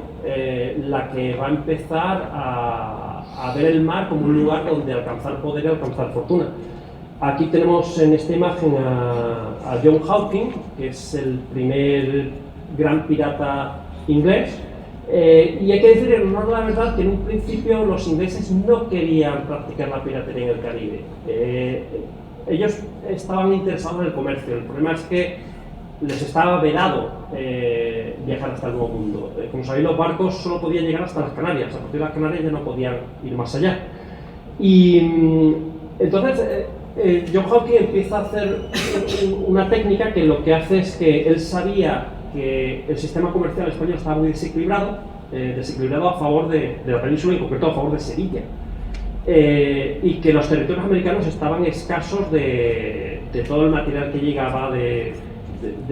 la que va a empezar a ver el mar como un lugar donde alcanzar poder y alcanzar fortuna. Aquí tenemos en esta imagen a John Hawking, que es el primer gran pirata inglés. Y hay que decir en honor a la verdad que en un principio los ingleses no querían practicar la piratería en el Caribe. Ellos estaban interesados en el comercio. El problema es que les estaba vedado viajar hasta el Nuevo Mundo. Como sabéis, los barcos solo podían llegar hasta las Canarias. A partir de las Canarias ya no podían ir más allá. Y entonces John Hawking empieza a hacer una técnica que lo que hace es que él sabía que el sistema comercial español estaba muy desequilibrado, desequilibrado a favor de la península, en concreto a favor de Sevilla. Y que los territorios americanos estaban escasos de todo el material que llegaba de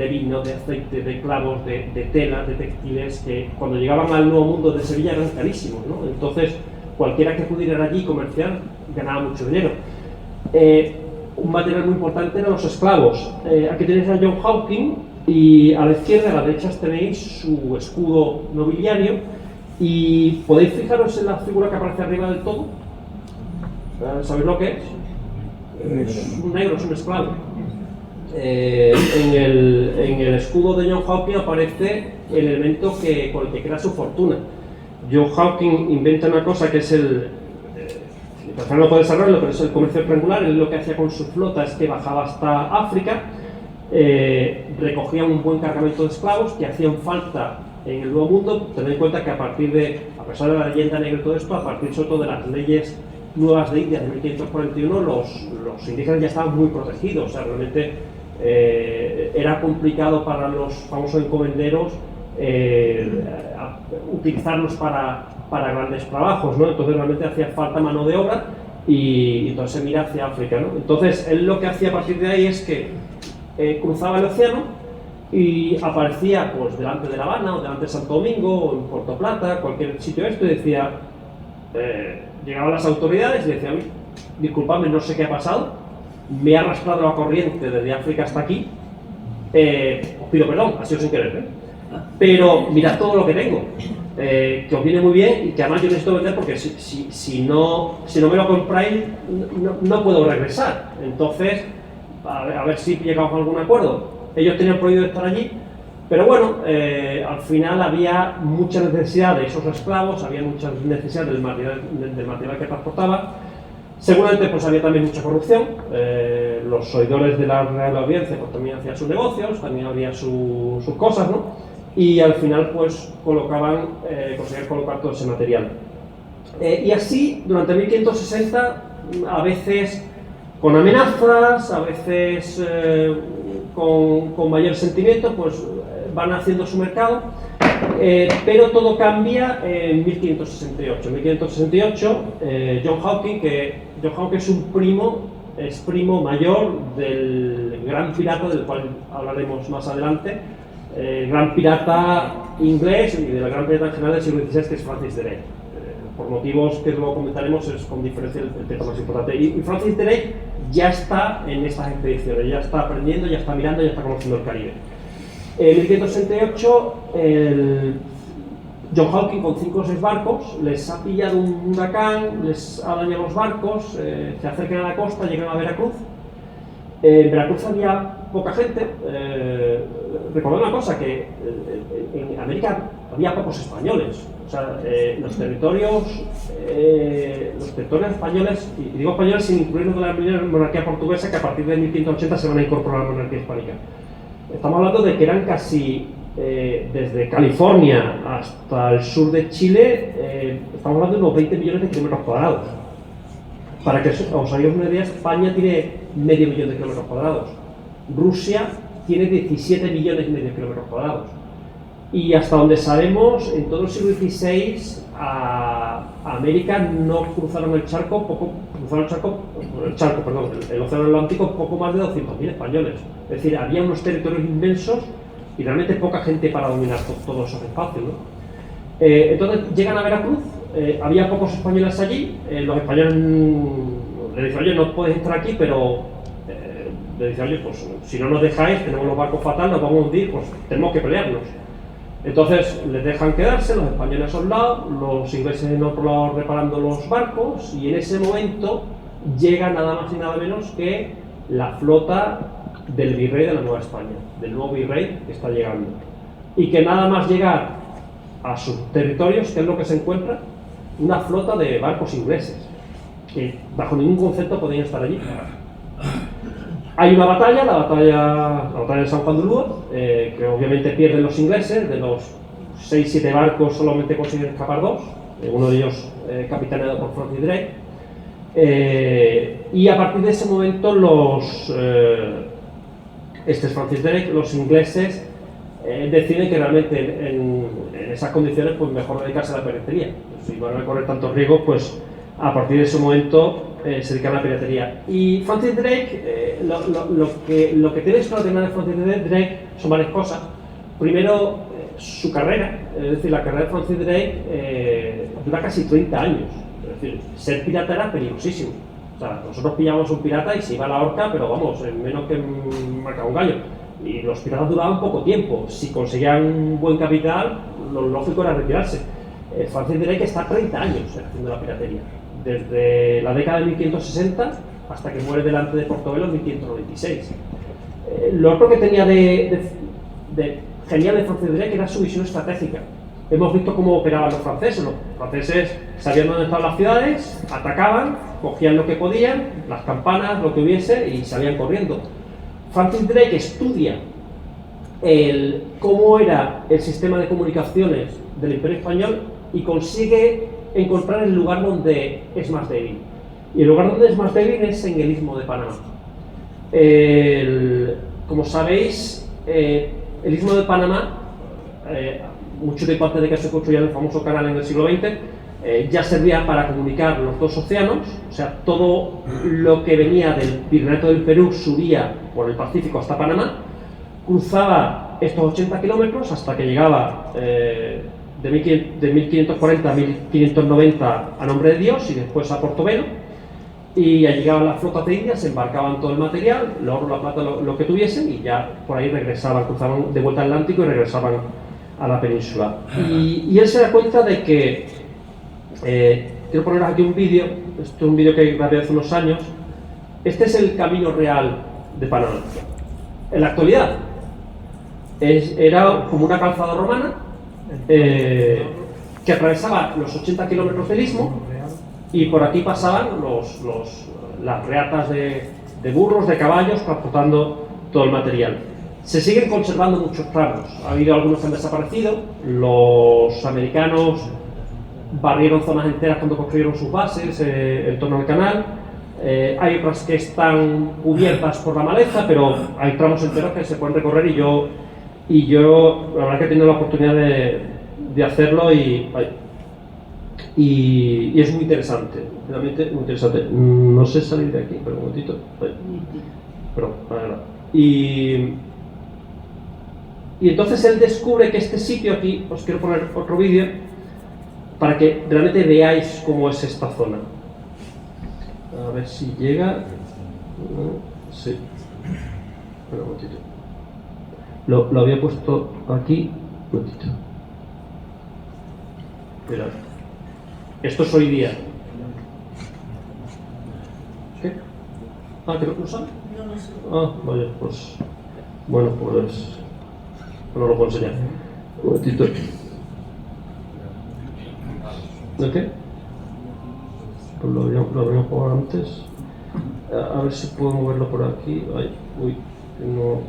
vino, de aceite, de clavos, de telas, de textiles, que cuando llegaban al Nuevo Mundo de Sevilla eran carísimos, ¿no? Entonces, cualquiera que pudiera ir allí comerciar ganaba mucho dinero. Un material muy importante eran los esclavos. Aquí tenéis a John Hawking y a la izquierda, a la derecha tenéis su escudo nobiliario y podéis fijaros en la figura que aparece arriba del todo. ¿Sabéis lo que es? Es un negro, es un esclavo. En el escudo de John Hawking aparece el elemento con el que crea su fortuna. John Hawking inventa una cosa que es no puede desarrollarlo, pero es el comercio triangular. Él lo que hacía con su flota es que bajaba hasta África, recogía un buen cargamento de esclavos que hacían falta en el Nuevo Mundo. Tened en cuenta que a pesar de la leyenda negra y todo esto, a partir sobre todo de las leyes nuevas de India de 1541, los indígenas ya estaban muy protegidos. O sea, realmente era complicado para los famosos encomenderos utilizarlos para grandes trabajos, ¿no? Entonces realmente hacía falta mano de obra y entonces se mira hacia África, ¿no? Entonces él lo que hacía a partir de ahí es que cruzaba el océano y aparecía pues delante de La Habana o delante de Santo Domingo o en Puerto Plata, cualquier sitio de esto, y decía, llegaban las autoridades y decían, disculpadme, no sé qué ha pasado, me ha arrastrado la corriente desde África hasta aquí, os pido perdón, ha sido sin querer, pero mirad todo lo que tengo, que os viene muy bien y que además yo necesito vender porque si no me lo compráis no puedo regresar. Entonces, a ver si llegamos a algún acuerdo. Ellos tenían prohibido estar allí, pero bueno, al final había mucha necesidad de esos esclavos, había mucha necesidad del material que transportaba. Seguramente pues había también mucha corrupción. Los oidores de la Real Audiencia pues también hacían sus negocios, también había sus cosas, ¿no? Y al final pues conseguían colocar todo ese material. Y así, durante 1560, a veces con amenazas, a veces con mayor sentimiento, pues van haciendo su mercado, pero todo cambia en 1568. En 1568, John Hawking es primo mayor del gran pirata, del cual hablaremos más adelante, gran pirata inglés y de la gran pirata en general del siglo XVI, que es Francis Drake. Por motivos que luego comentaremos, es con diferencia el texto más importante. Y Francis Drake ya está en estas expediciones, ya está aprendiendo, ya está mirando, ya está conociendo el Caribe. En 1568, John Hawking con 5 o 6 barcos les ha pillado un huracán, les ha dañado los barcos, se acercan a la costa, llegan a Veracruz. En Veracruz había poca gente. Recordad una cosa, que en América había pocos españoles. O sea, los territorios españoles, y digo españoles sin incluir los de la monarquía portuguesa, que a partir de 1580 se van a incorporar a la monarquía hispánica. Estamos hablando de que eran casi, desde California hasta el sur de Chile, estamos hablando de unos 20 millones de kilómetros cuadrados. Para que os hagáis una idea, España tiene medio millón de kilómetros cuadrados. Rusia tiene 17 millones y medio de kilómetros cuadrados. Y hasta donde sabemos, en todo el siglo XVI, a América no cruzaron el océano Atlántico poco más de 200.000 españoles. Es decir, había unos territorios inmensos y realmente poca gente para dominar todos esos espacios, ¿no? Entonces llegan a Veracruz, había pocos españoles allí, los españoles le dicen, oye, no podéis estar aquí, pero le dicen, oye, pues si no nos dejáis, tenemos los barcos fatal, nos vamos a hundir, pues tenemos que pelearnos. Entonces les dejan quedarse, los españoles a un lado, los ingleses en otro lado reparando los barcos, y en ese momento llega nada más y nada menos que la flota del virrey de la Nueva España, del nuevo virrey que está llegando. Y que nada más llegar a sus territorios, ¿qué es lo que se encuentra? Una flota de barcos ingleses, que bajo ningún concepto podían estar allí. Hay una batalla, la batalla de San Juan de Ulúa, que obviamente pierden los ingleses. De los 6-7 barcos solamente consiguen escapar 2, uno de ellos capitaneado por Francis Drake. Y a partir de ese momento Francis Drake, los ingleses deciden que realmente en esas condiciones, pues mejor dedicarse a la piratería. Pues, si van a correr tantos riesgos, pues a partir de ese momento se dedican a la piratería. Y Francis Drake, lo que tiene extraordinario de Francis Drake son varias cosas. Primero, su carrera, es decir, la carrera de Francis Drake dura casi 30 años. Es decir, ser pirata era peligrosísimo. O sea, nosotros pillamos un pirata y se iba a la horca, pero vamos, en menos que marcar un gallo. Y los piratas duraban poco tiempo. Si conseguían un buen capital, lo lógico era retirarse. Francis Drake está 30 años haciendo la piratería. Desde la década de 1560 hasta que muere delante de Portobelo en 1596. Lo otro que tenía de genial de Francis Drake era su visión estratégica. Hemos visto cómo operaban los franceses. Los franceses sabían dónde estaban las ciudades, atacaban, cogían lo que podían, las campanas, lo que hubiese, y salían corriendo. Francis Drake estudia cómo era el sistema de comunicaciones del Imperio Español y consigue encontrar el lugar donde es más débil. Y el lugar donde es más débil es en el Istmo de Panamá. Como sabéis, el Istmo de Panamá, mucho tiempo antes de que se construyera el famoso canal en el siglo XX, ya servía para comunicar los dos océanos. O sea, todo lo que venía del Virreinato del Perú subía por el Pacífico hasta Panamá, cruzaba estos 80 kilómetros hasta que llegaba de 1540 a 1590 a Nombre de Dios y después a Portobelo, y allí llegaban las flotas de Indias, se embarcaban todo el material, el oro, la plata, lo que tuviesen, y ya por ahí regresaban, cruzaban de vuelta al Atlántico y regresaban a la península. Y él se da cuenta de que, quiero poneros aquí un vídeo, esto es un vídeo que grabé hace unos años. Este es el camino real de Panamá. En la actualidad, era como una calzada romana que atravesaba los 80 kilómetros del istmo, y por aquí pasaban las reatas de burros, de caballos, transportando todo el material. Se siguen conservando muchos tramos, ha habido algunos que han desaparecido. Los americanos barrieron zonas enteras cuando construyeron sus bases en torno al canal. Hay otras que están cubiertas por la maleza, pero hay tramos enteros que se pueden recorrer, y yo la verdad que he tenido la oportunidad de hacerlo, y es muy interesante, realmente muy interesante. No sé salir de aquí, pero un momentito. Pero, y entonces él descubre que este sitio aquí, os quiero poner otro vídeo para que realmente veáis cómo es esta zona. A ver si llega. Sí. Espera un momentito. Lo había puesto aquí. Un momentito. Mirad. Esto es hoy día. ¿Qué? Ah, ¿que no sabe? No sé. Ah, vaya, pues. Bueno, pues. No lo puedo enseñar. Un momentito. ¿De qué? Pues lo habríamos jugado antes. A ver si puedo moverlo por aquí. Ay, uy, no.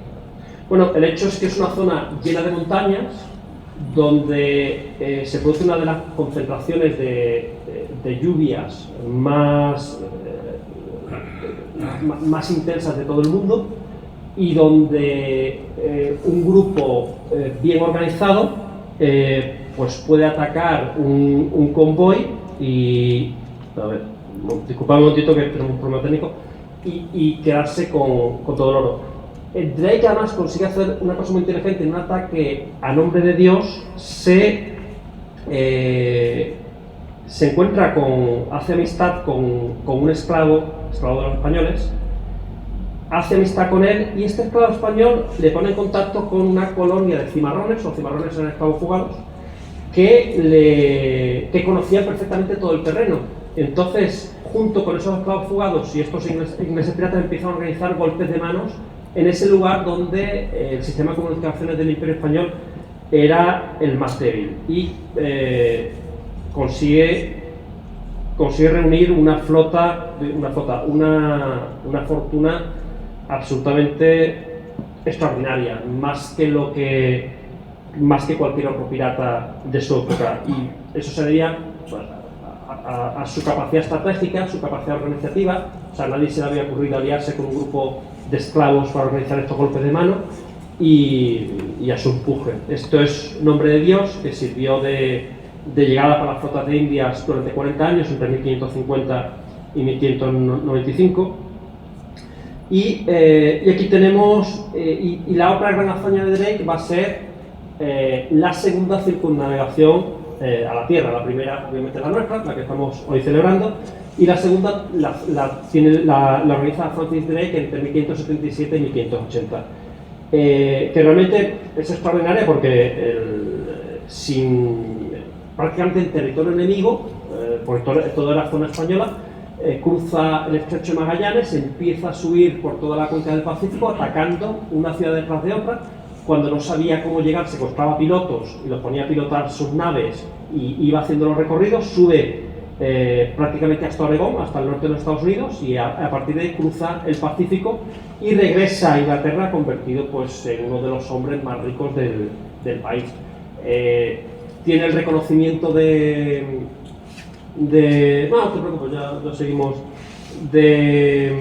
Bueno, el hecho es que es una zona llena de montañas, donde se produce una de las concentraciones de lluvias más intensas de todo el mundo, y donde un grupo bien organizado pues puede atacar un convoy y, a ver, disculpad un momentito que tenemos un problema técnico, y quedarse con todo el oro. Drake además consigue hacer una cosa muy inteligente. En un ataque a Nombre de Dios se encuentra hace amistad con un esclavo de los españoles, hace amistad con él, y este esclavo español le pone en contacto con una colonia de cimarrones, o cimarrones eran esclavos fugados, que conocían perfectamente todo el terreno. Entonces, junto con esos esclavos fugados y estos ingleses piratas, empiezan a organizar golpes de manos en ese lugar donde el sistema de comunicaciones del Imperio Español era el más débil, y consigue reunir una fortuna absolutamente extraordinaria, más que cualquier otro pirata de su época, y eso se debía a su capacidad estratégica, su capacidad organizativa. O sea, nadie se le había ocurrido aliarse con un grupo de esclavos para organizar estos golpes de mano, y a su empuje. Esto es Nombre de Dios, que sirvió de llegada para las flotas de Indias durante 40 años, entre 1550 y 1595. Y aquí tenemos, y la otra gran hazaña de Drake va a ser la segunda circunnavegación a la Tierra. La primera, obviamente, la nuestra, la que estamos hoy celebrando, y la segunda la organiza Francis Drake entre 1577 y 1580. Que realmente es extraordinaria porque prácticamente en territorio enemigo, por toda la zona española, cruza el estrecho de Magallanes, empieza a subir por toda la cuenca del Pacífico, atacando una ciudad detrás de otra. Cuando no sabía cómo llegar, se compraba pilotos y los ponía a pilotar sus naves y iba haciendo los recorridos, sube prácticamente hasta Oregón, hasta el norte de los Estados Unidos, y a partir de ahí cruza el Pacífico y regresa a Inglaterra, convertido pues en uno de los hombres más ricos del país. Tiene el reconocimiento no te preocupes, ya seguimos, de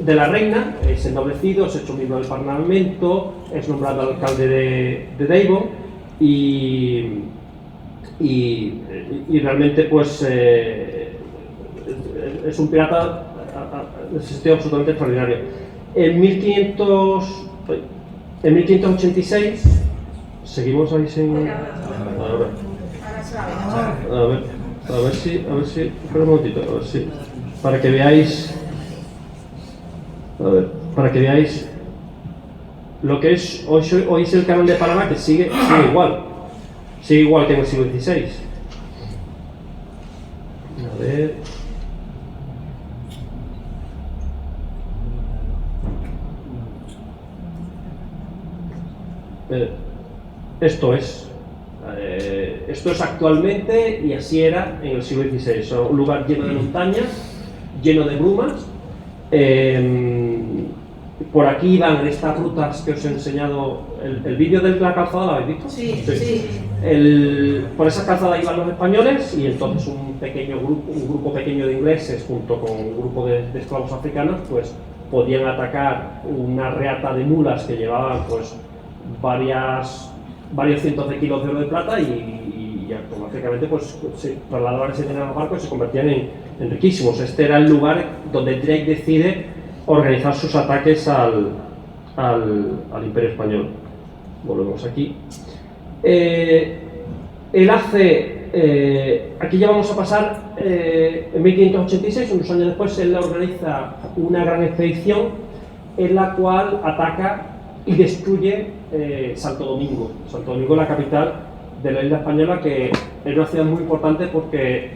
la reina, es ennoblecido, es hecho miembro del Parlamento, es nombrado alcalde de Devon y realmente pues es un pirata en ese sentido absolutamente extraordinario. En 1586, seguimos ahí sin... A ver si, espera un momentito, a ver si, para que veáis, lo que es hoy es el canal de Panamá, que sigue igual que en el siglo XVI. A ver. Esto es actualmente y así era en el siglo XVI. Un lugar lleno de montañas, lleno de brumas. Por aquí iban en estas rutas que os he enseñado. ¿El vídeo de la calzada lo habéis visto? Sí. Por esa calzada iban los españoles y entonces un grupo pequeño de ingleses junto con un grupo de esclavos africanos pues podían atacar una reata de mulas que llevaban pues varios cientos de kilos de oro de plata y automáticamente pues se trasladaban ese dinero a los barcos y se convertían en riquísimos. Este era el lugar donde Drake decide organizar sus ataques al Imperio Español. Volvemos aquí. Él hace, aquí ya vamos a pasar, en 1586, unos años después, él organiza una gran expedición en la cual ataca y destruye Santo Domingo. Santo Domingo es la capital de la isla española, que es una ciudad muy importante porque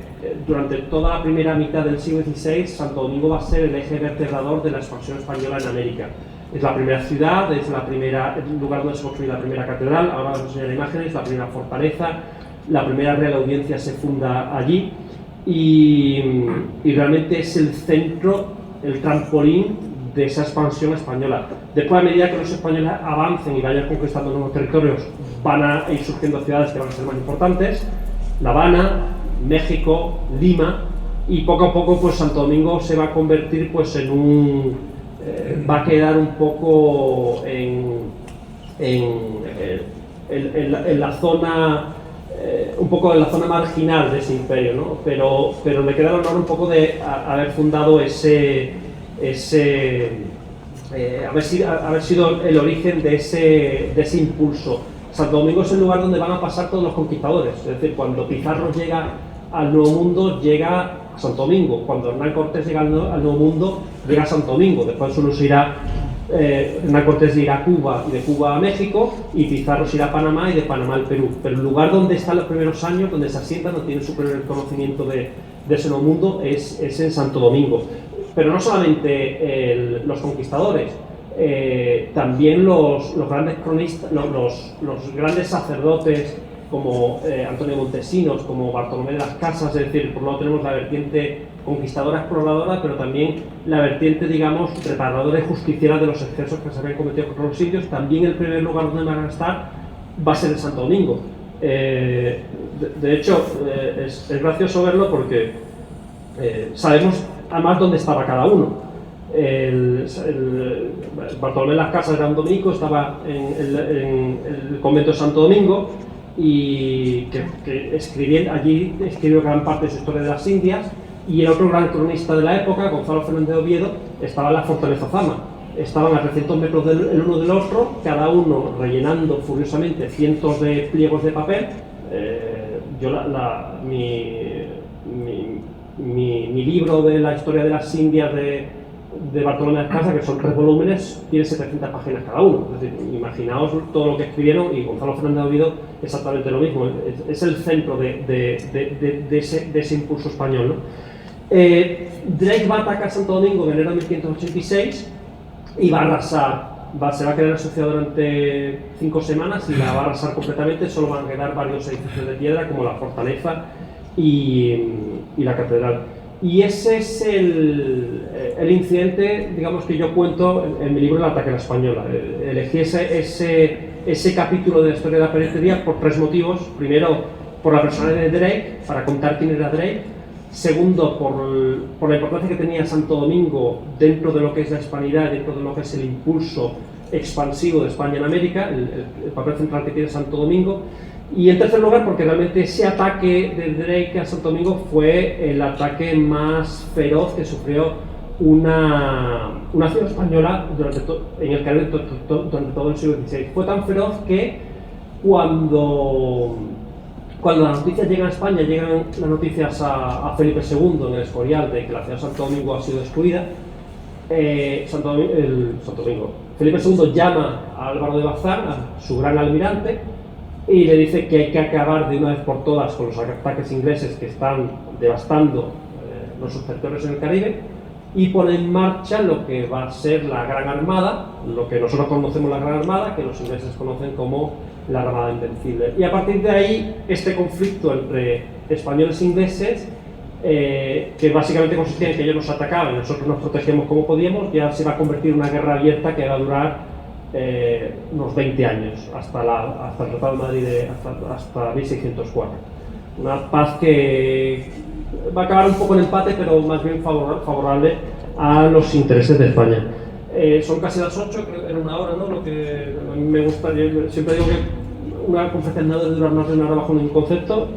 durante toda la primera mitad del siglo XVI Santo Domingo va a ser el eje vertebrador de la expansión española en América. Es la primera ciudad, es el lugar donde se construye la primera catedral, ahora os enseñaré imágenes, la primera fortaleza, la primera Real Audiencia se funda allí y realmente es el centro, el trampolín de esa expansión española. Después, a medida que los españoles avancen y vayan conquistando nuevos territorios, van a ir surgiendo ciudades que van a ser más importantes: La Habana, México, Lima, y poco a poco pues Santo Domingo se va a convertir pues en va a quedar un poco en la zona un poco en la zona marginal de ese imperio, ¿no? Pero le queda el honor un poco de haber fundado haber sido el origen de ese impulso. Santo Domingo es el lugar donde van a pasar todos los conquistadores, es decir, cuando Pizarro llega al Nuevo Mundo, llega a Santo Domingo; cuando Hernán Cortés llega al Nuevo Mundo, llega a Santo Domingo. Después solo se irá, Hernán Cortés irá a Cuba y de Cuba a México, y Pizarro se irá a Panamá y de Panamá al Perú. Pero el lugar donde están los primeros años, donde se asientan, donde tienen su primer conocimiento de ese Nuevo Mundo, es en Santo Domingo. Pero no solamente los conquistadores, también los grandes cronistas, los grandes sacerdotes como Antonio Montesinos, como Bartolomé de las Casas. Es decir, por un lado tenemos la vertiente conquistadora, exploradora, pero también la vertiente, digamos, reparadora y justiciera de los excesos que se habían cometido contra los indios. También el primer lugar donde van a estar va a ser en Santo Domingo. De hecho, es gracioso verlo porque sabemos además dónde estaba cada uno. Bartolomé Las Casas era un dominico, estaba en el convento de Santo Domingo y que escribió gran parte de su historia de las Indias. Y el otro gran cronista de la época, Gonzalo Fernández de Oviedo, estaba en la Fortaleza Zama. Estaban a 300 metros el uno del otro, cada uno rellenando furiosamente cientos de pliegos de papel. Mi libro de la historia de las Indias de Bartolomé de las Casas, que son 3 volúmenes, tiene 700 páginas cada uno. Es decir, imaginaos todo lo que escribieron, y Gonzalo Fernández de Oviedo exactamente lo mismo. Es el centro de ese impulso español, ¿no? Drake va a atacar Santo Domingo en enero de 1586 y va a arrasar. Se va a quedar asociado durante 5 semanas y la va a arrasar completamente. Solo van a quedar varios edificios de piedra, como la fortaleza y la catedral. Y ese es el incidente, digamos, que yo cuento en mi libro El ataque a la española. Elegí ese capítulo de la historia de la piratería por 3 motivos. Primero, por la persona de Drake, para contar quién era Drake. Segundo, por la importancia que tenía Santo Domingo dentro de lo que es la hispanidad, dentro de lo que es el impulso expansivo de España en América, el papel central que tiene Santo Domingo. Y en tercer lugar, porque realmente ese ataque de Drake a Santo Domingo fue el ataque más feroz que sufrió una ciudad española en el Caribe durante todo el siglo XVI. Fue tan feroz que cuando las noticias llegan a España, llegan las noticias a Felipe II en el Escorial de que la ciudad de Santo Domingo ha sido destruida. Felipe II llama a Álvaro de Bazán, a su gran almirante, y le dice que hay que acabar de una vez por todas con los ataques ingleses que están devastando los territorios en el Caribe, y pone en marcha lo que va a ser la Gran Armada, lo que nosotros conocemos la Gran Armada, que los ingleses conocen como la Armada Invencible. Y a partir de ahí, este conflicto entre españoles e ingleses, que básicamente consistía en que ellos nos atacaban y nosotros nos protegíamos como podíamos, ya se va a convertir en una guerra abierta que va a durar unos 20 años, hasta el Tratado de Madrid, hasta 1604. Una paz que va a acabar un poco en empate, pero más bien favorable a los intereses de España. Son casi las 8, creo que era una hora, ¿no? Lo que a mí me gusta, yo siempre digo que una conferencia no debe durar más de una hora bajo ningún concepto.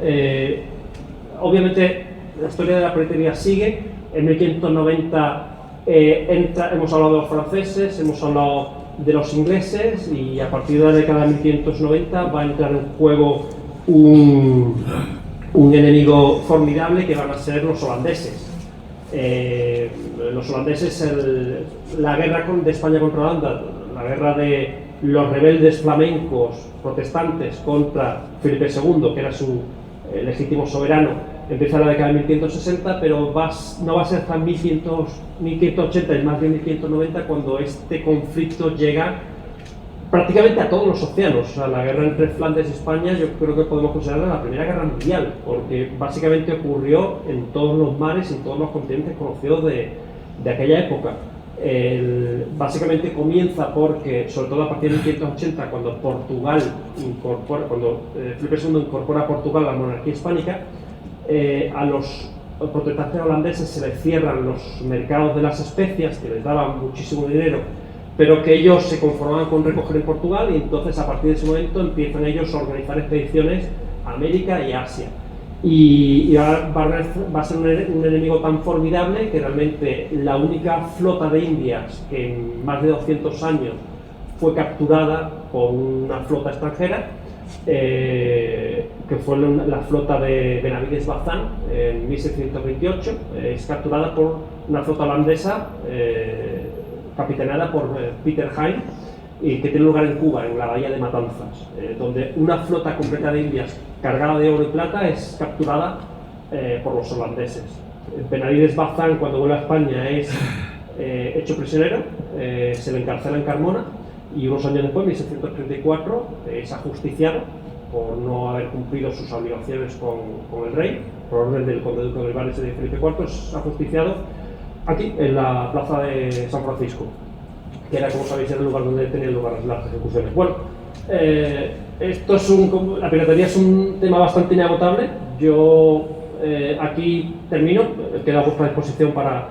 Obviamente la historia de la piratería sigue. En 1590 hemos hablado de los franceses, hemos hablado de los ingleses, y a partir de la década de 1590 va a entrar en juego un enemigo formidable que van a ser los holandeses. Los holandeses, la guerra de España contra Holanda, la guerra de los rebeldes flamencos protestantes contra Felipe II, que era su legítimo soberano, empieza en la década de 1560, pero no va a ser hasta 1580 y más bien 1590 cuando este conflicto llega prácticamente a todos los océanos. O sea, la guerra entre Flandes y España yo creo que podemos considerarla la Primera Guerra Mundial, porque básicamente ocurrió en todos los mares y en todos los continentes conocidos de aquella época. Básicamente comienza porque, sobre todo a partir de 1580, cuando Felipe II incorpora a Portugal a la monarquía hispánica, a los protestantes holandeses se les cierran los mercados de las especias, que les daban muchísimo dinero, pero que ellos se conformaban con recoger en Portugal, y entonces a partir de ese momento empiezan ellos a organizar expediciones a América y a Asia. Y va a ser un enemigo tan formidable que realmente la única flota de Indias que en más de 200 años fue capturada por una flota extranjera, que fue la flota de Benavides Bazán en 1628, es capturada por una flota holandesa capitaneada por Peter Heine, y que tiene lugar en Cuba, en la bahía de Matanzas, donde una flota completa de indias cargada de oro y plata es capturada por los holandeses. Benavides Bazán, cuando vuelve a España, es hecho prisionero, se le encarcela en Carmona, y unos años después, en 1634, es ajusticiado por no haber cumplido sus obligaciones con el rey, por orden del conde duque de Olivares y de Felipe IV, es ajusticiado aquí, en la plaza de San Francisco, que era, como sabéis, el lugar donde tenían lugar las ejecuciones. Bueno, la piratería es un tema bastante inagotable. Yo aquí termino, queda a vuestra disposición para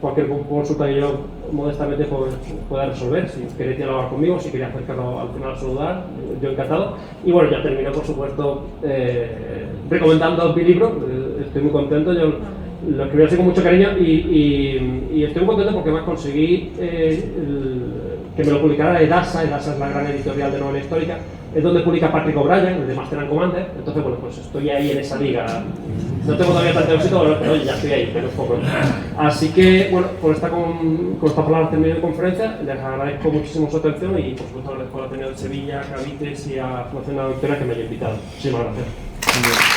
cualquier consulta que yo modestamente pueda resolver. Si queréis hablar conmigo, si queréis acercaros al final a saludar, yo encantado. Y bueno, ya termino, por supuesto, recomendando mi libro. Estoy muy contento. Yo lo escribí así con mucho cariño y estoy muy contento porque más conseguí que me lo publicara Edasa. Edasa es la gran editorial de novela histórica. Es donde publica Patrick O'Brien, de Master and Commander. Entonces, bueno, pues estoy ahí en esa liga. No tengo todavía tanto éxito, pero ya estoy ahí, pero es poco. Así que, bueno, con esta palabra termino de conferencia. Les agradezco muchísimo su atención y, por supuesto, agradezco al Ateneo de Sevilla, a Cavites y a Fundación de la Victoria que me haya invitado. Muchísimas gracias.